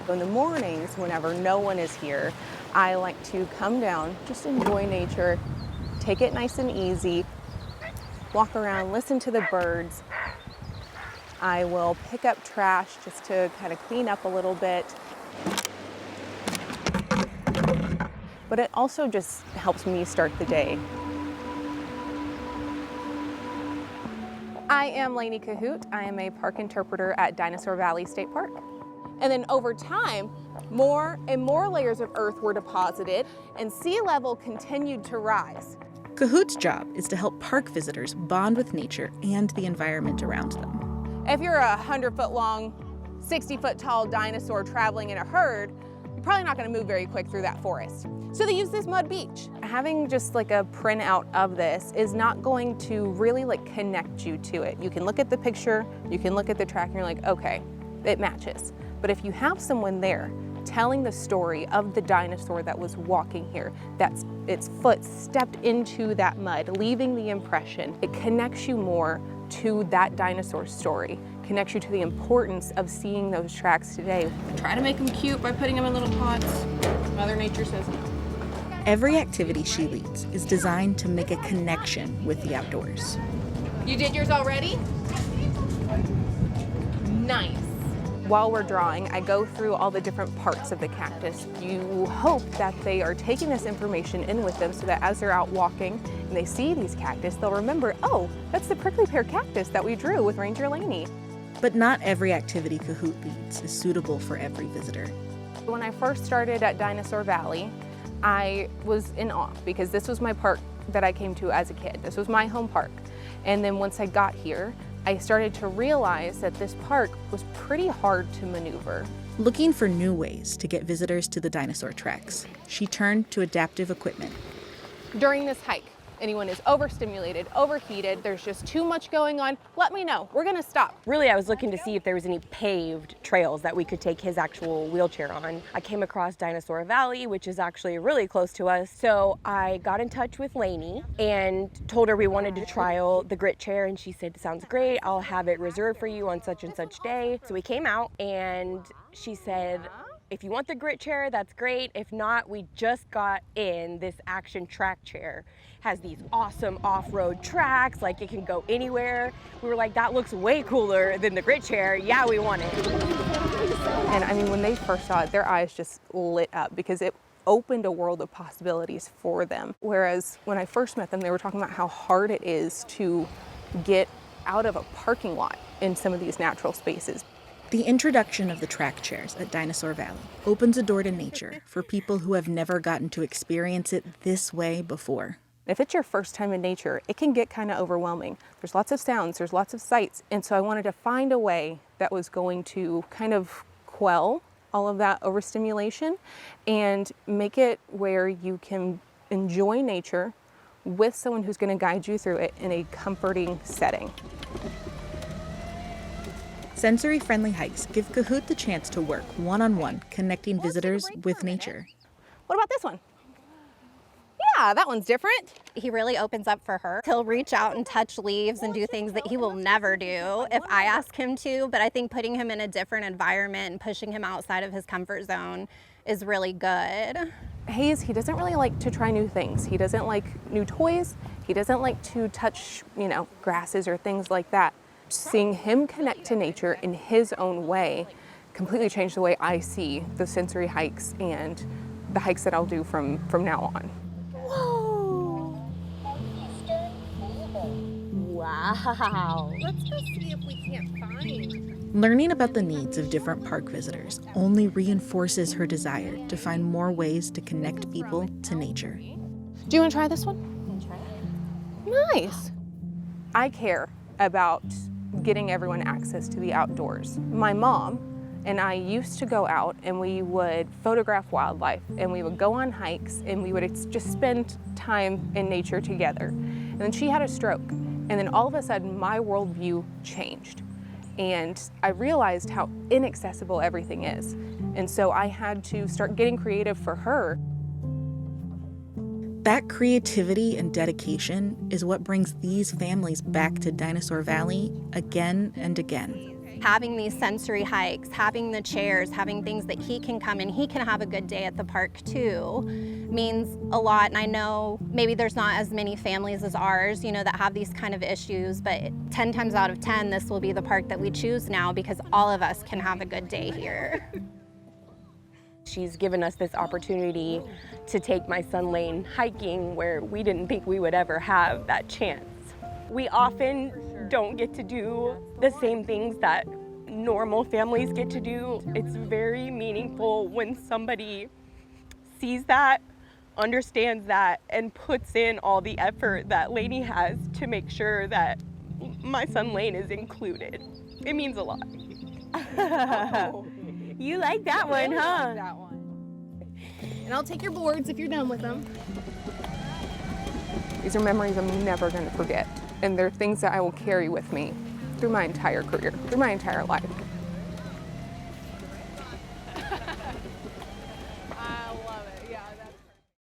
In the mornings, whenever no one is here, I like to come down, just enjoy nature, take it nice and easy, walk around, listen to the birds. I will pick up trash just to kind of clean up a little bit. But it also just helps me start the day. I am Laney Kahout. I am a park interpreter at Dinosaur Valley State Park. And then over time, more and more layers of earth were deposited and sea level continued to rise. Kohout's job is to help park visitors bond with nature and the environment around them. If you're a 100-foot long, 60-foot tall dinosaur traveling in a herd, you're probably not going to move very quick through that forest. So they use this mud beach. Having just like a printout of this is not going to really like connect you to it. You can look at the picture, you can look at the track and you're like, okay, it matches. But if you have someone there telling the story of the dinosaur that was walking here, that's its foot stepped into that mud, leaving the impression, it connects you more to that dinosaur story, connects you to the importance of seeing those tracks today. Try to make them cute by putting them in little pots. Mother Nature says no. Every activity she leads is designed to make a connection with the outdoors. You did yours already? Nice. While we're drawing, I go through all the different parts of the cactus. You hope that they are taking this information in with them so that as they're out walking and they see these cactus, they'll remember, oh, that's the prickly pear cactus that we drew with Ranger Laney. But not every activity Kohout leads is suitable for every visitor. When I first started at Dinosaur Valley, I was in awe because this was my park that I came to as a kid. This was my home park. And then once I got here, I started to realize that this park was pretty hard to maneuver. Looking for new ways to get visitors to the dinosaur tracks, she turned to adaptive equipment. During this hike, anyone is overstimulated, overheated, there's just too much going on, let me know, we're gonna stop. Really, I was looking to see if there was any paved trails that we could take his actual wheelchair on. I came across Dinosaur Valley, which is actually really close to us. So I got in touch with Laney and told her we wanted to trial the grit chair, and she said, sounds great, I'll have it reserved for you on such and such day. So we came out and she said, if you want the grit chair, that's great. If not, we just got in this action track chair. Has these awesome off-road tracks, like it can go anywhere. We were like, that looks way cooler than the grit chair. Yeah, we want it. And I mean, when they first saw it, their eyes just lit up because it opened a world of possibilities for them. Whereas when I first met them, they were talking about how hard it is to get out of a parking lot in some of these natural spaces. The introduction of the track chairs at Dinosaur Valley opens a door to nature for people who have never gotten to experience it this way before. If it's your first time in nature, it can get kind of overwhelming. There's lots of sounds, there's lots of sights, and so I wanted to find a way that was going to kind of quell all of that overstimulation and make it where you can enjoy nature with someone who's going to guide you through it in a comforting setting. Sensory-friendly hikes give Kohout the chance to work one-on-one, connecting visitors with nature. What about this one? Yeah, that one's different. He really opens up for her. He'll reach out and touch leaves and do things that he will never do if I ask him to, but I think putting him in a different environment and pushing him outside of his comfort zone is really good. Hayes, he doesn't really like to try new things. He doesn't like new toys. He doesn't like to touch, grasses or things like that. Seeing him connect to nature in his own way completely changed the way I see the sensory hikes and the hikes that I'll do from now on. Whoa! Wow! Let's go see if we can't find. Learning about the needs of different park visitors only reinforces her desire to find more ways to connect people to nature. Do you want to try this one? Nice. I care about getting everyone access to the outdoors. My mom and I used to go out and we would photograph wildlife and we would go on hikes and we would just spend time in nature together. And then she had a stroke, and then all of a sudden my worldview changed. And I realized how inaccessible everything is. And so I had to start getting creative for her. That creativity and dedication is what brings these families back to Dinosaur Valley again and again. Having these sensory hikes, having the chairs, having things that he can come and he can have a good day at the park too, means a lot. And I know maybe there's not as many families as ours, you know, that have these kind of issues, but 10 times out of 10, this will be the park that we choose now because all of us can have a good day here. She's given us this opportunity to take my son Lane hiking where we didn't think we would ever have that chance. We often don't get to do the same things that normal families get to do. It's very meaningful when somebody sees that, understands that, and puts in all the effort that Laney has to make sure that my son Lane is included. It means a lot. You like that one, huh? I like that one. And I'll take your boards if you're done with them. These are memories I'm never going to forget. And they're things that I will carry with me through my entire career, through my entire life.